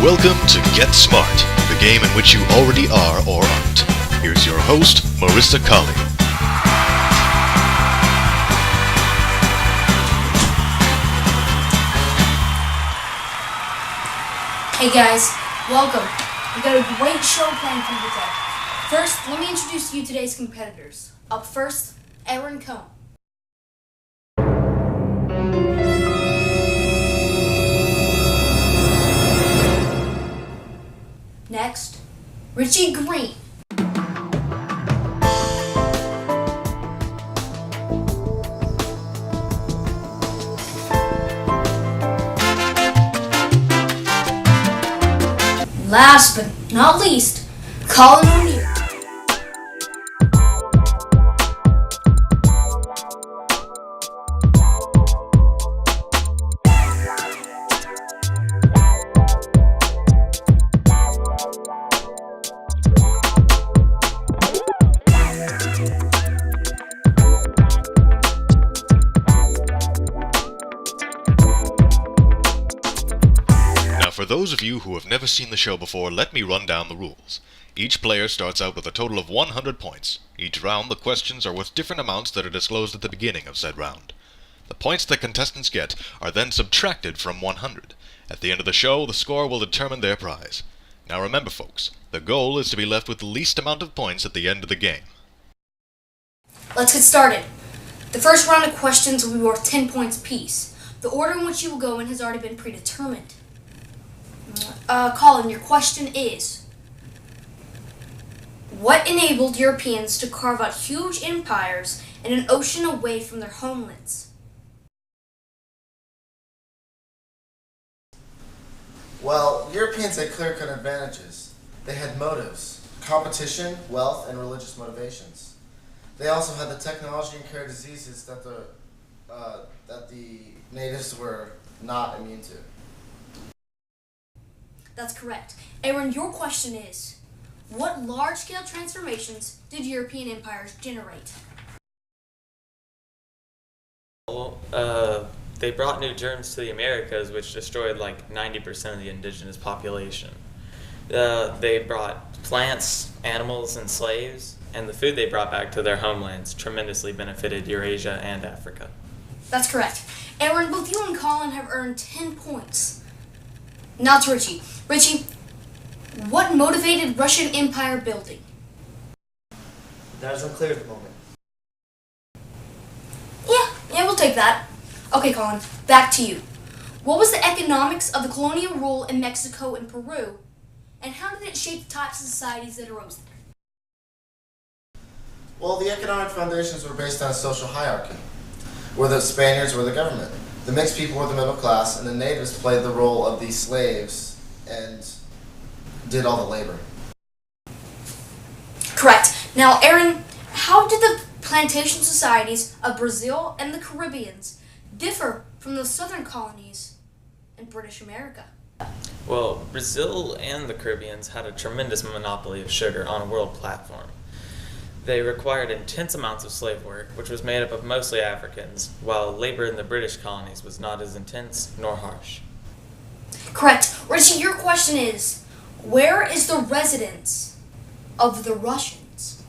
Welcome to Get Smart, the game in which you already are or aren't. Here's your host, Marissa Colley. Hey guys, welcome. We've got a great show planned for you today. First, let me introduce you today's competitors. Up first, Aaron Cohn. Next, Richie Green. Last but not least, Colin O'Neill. For those of you who have never seen the show before, let me run down the rules. Each player starts out with a total of 100 points. Each round, the questions are worth different amounts that are disclosed at the beginning of said round. The points that contestants get are then subtracted from 100. At the end of the show, the score will determine their prize. Now remember, folks, the goal is to be left with the least amount of points at the end of the game. Let's get started. The first round of questions will be worth 10 points apiece. The order in which you will go in has already been predetermined. Colin, your question is, what enabled Europeans to carve out huge empires in an ocean away from their homelands? Well, Europeans had clear-cut advantages. They had motives: competition, wealth, and religious motivations. They also had the technology and cure diseases that the natives were not immune to. That's correct. Aaron, your question is, what large-scale transformations did European empires generate? Well, they brought new germs to the Americas, which destroyed like 90% of the indigenous population. They brought plants, animals, and slaves, and the food they brought back to their homelands tremendously benefited Eurasia and Africa. That's correct. Aaron, both you and Colin have earned 10 points. Now to Richie. Richie, what motivated Russian empire building? That is unclear at the moment. Yeah, we'll take that. Okay, Colin, back to you. What was the economics of the colonial rule in Mexico and Peru, and how did it shape the types of societies that arose there? Well, the economic foundations were based on a social hierarchy, where the Spaniards were the government, the mixed people were the middle class, and the natives played the role of the slaves and did all the labor. Correct. Now, Aaron, how did the plantation societies of Brazil and the Caribbeans differ from the southern colonies in British America? Well, Brazil and the Caribbeans had a tremendous monopoly of sugar on a world platform. They required intense amounts of slave work, which was made up of mostly Africans, while labor in the British colonies was not as intense nor harsh. Correct. Richie, your question is, where is the residence of the Russians?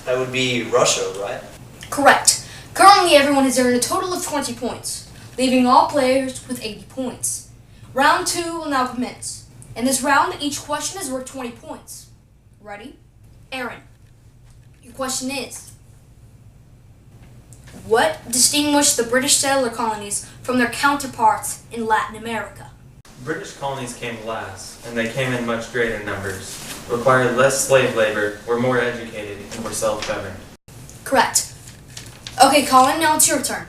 That would be Russia, right? Correct. Currently, everyone has earned a total of 20 points, leaving all players with 80 points. Round 2 will now commence. In this round, each question is worth 20 points. Ready? Aaron, your question is, what distinguished the British settler colonies from their counterparts in Latin America? British colonies came last, and they came in much greater numbers, required less slave labor, were more educated, and were self-governed. Correct. Okay, Colin, now it's your turn.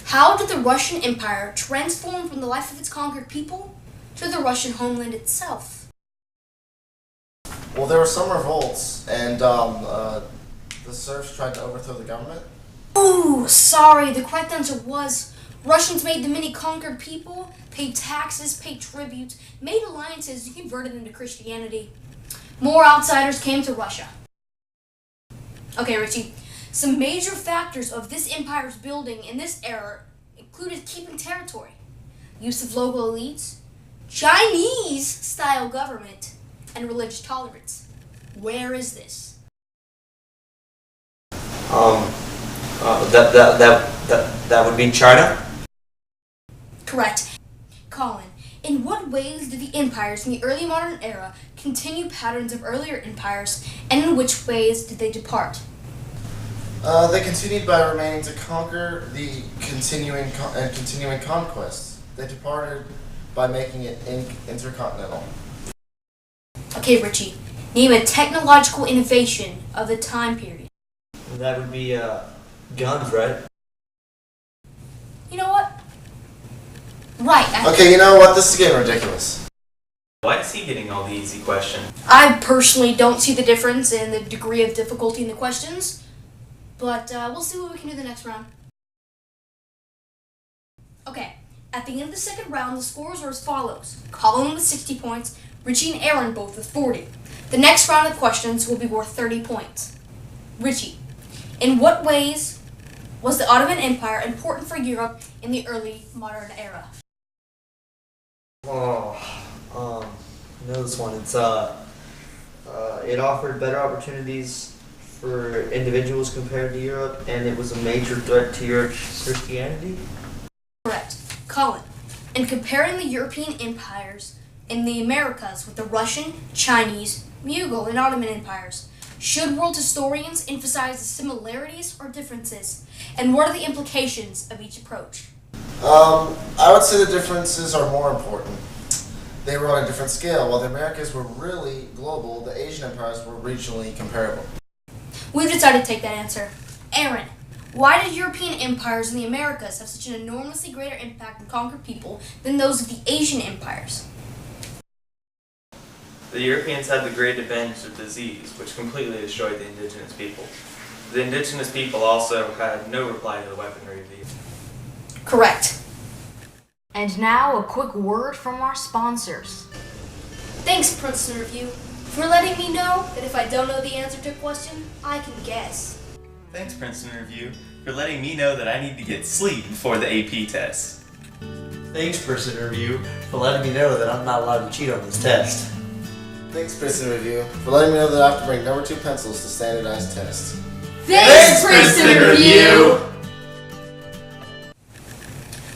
How did the Russian Empire transform from the life of its conquered people to the Russian homeland itself? Well, there were some revolts, and the serfs tried to overthrow the government. Ooh, sorry, the correct answer was Russians made the many conquered people, paid taxes, paid tribute, made alliances, and converted them to Christianity. More outsiders came to Russia. Okay, Richie, some major factors of this empire's building in this era included keeping territory. use of local elites, Chinese-style government, and religious tolerance. Where is this? That would be China. Correct. Colin, in what ways did the empires in the early modern era continue patterns of earlier empires, and in which ways did they depart? They continued by remaining to conquer the continuing conquests. They departed by making it intercontinental. Okay, Richie, name a technological innovation of the time period. That would be guns, right? You know what? Right. Okay, you know what? This is getting ridiculous. Why is he getting all the easy questions? I personally don't see the difference in the degree of difficulty in the questions, but we'll see what we can do the next round. Okay, at the end of the second round, the scores are as follows. Colin with 60 points, Richie and Aaron both with 40. The next round of questions will be worth 30 points. Richie, in what ways was the Ottoman Empire important for Europe in the early modern era? I know this one. It's it offered better opportunities for individuals compared to Europe, and it was a major threat to Europe's Christianity. Correct. Colin, in comparing the European empires in the Americas with the Russian, Chinese, Mughal, and Ottoman empires, should world historians emphasize the similarities or differences, and what are the implications of each approach? I would say the differences are more important. They were on a different scale. While the Americas were really global, the Asian empires were regionally comparable. We've decided to take that answer. Aaron, why did European empires in the Americas have such an enormously greater impact on conquered people than those of the Asian empires? The Europeans had the great advantage of disease, which completely destroyed the indigenous people. The indigenous people also had no reply to the weaponry of these. Correct. And now a quick word from our sponsors. Thanks, Princeton Review, for letting me know that if I don't know the answer to a question, I can guess. Thanks, Princeton Review, for letting me know that I need to get sleep before the AP test. Thanks, Person Review, for letting me know that I'm not allowed to cheat on this test. Thanks, Princeton Review, for letting me know that I have to bring number 2 pencils to standardized tests. Thanks, Princeton Review!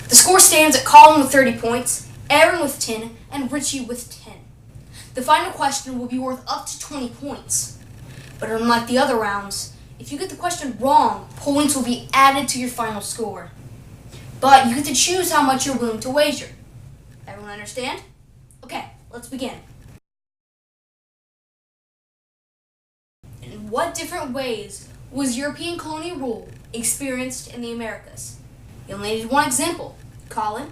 The score stands at Colin with 30 points, Aaron with 10, and Richie with 10. The final question will be worth up to 20 points. But unlike the other rounds, if you get the question wrong, points will be added to your final score. But you get to choose how much you're willing to wager. Everyone understand? Okay, let's begin. In what different ways was European colonial rule experienced in the Americas? You only need one example. Colin?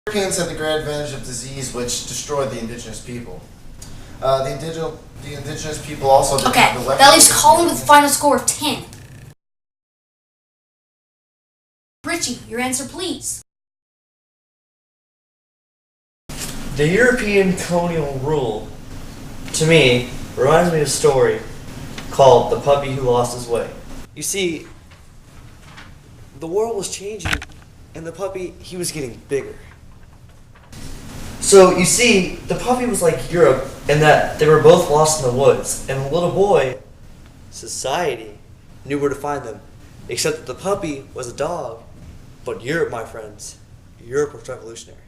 Europeans had the great advantage of disease, which destroyed the indigenous people. The indigenous people also didn't Okay, have the weapons. that leaves Colin with a final score of 10. Richie, your answer please. The European colonial rule, to me, reminds me of a story called The Puppy Who Lost His Way. You see, the world was changing, and the puppy, he was getting bigger. So, you see, the puppy was like Europe in that they were both lost in the woods, and the little boy, society, knew where to find them. Except that the puppy was a dog, but Europe, my friends, Europe was revolutionary.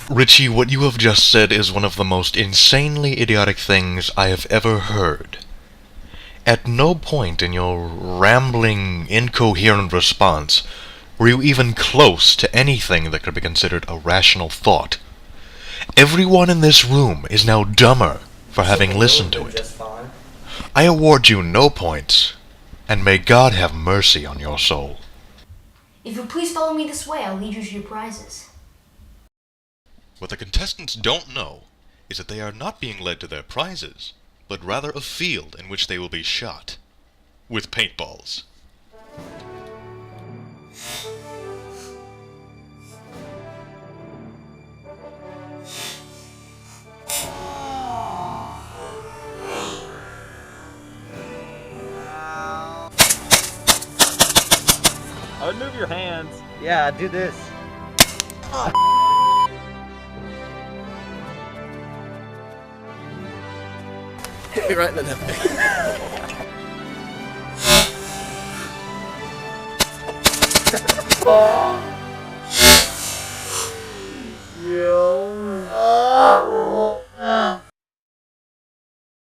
Richie, what you have just said is one of the most insanely idiotic things I have ever heard. At no point in your rambling, incoherent response were you even close to anything that could be considered a rational thought. Everyone in this room is now dumber for having listened to it. Just fine. I award you no points, and may God have mercy on your soul. If you'll please follow me this way, I'll lead you to your prizes. What the contestants don't know is that they are not being led to their prizes, but rather a field in which they will be shot with paintballs. I would move your hands. Yeah, do this. Hit me right in the nipple. Yo.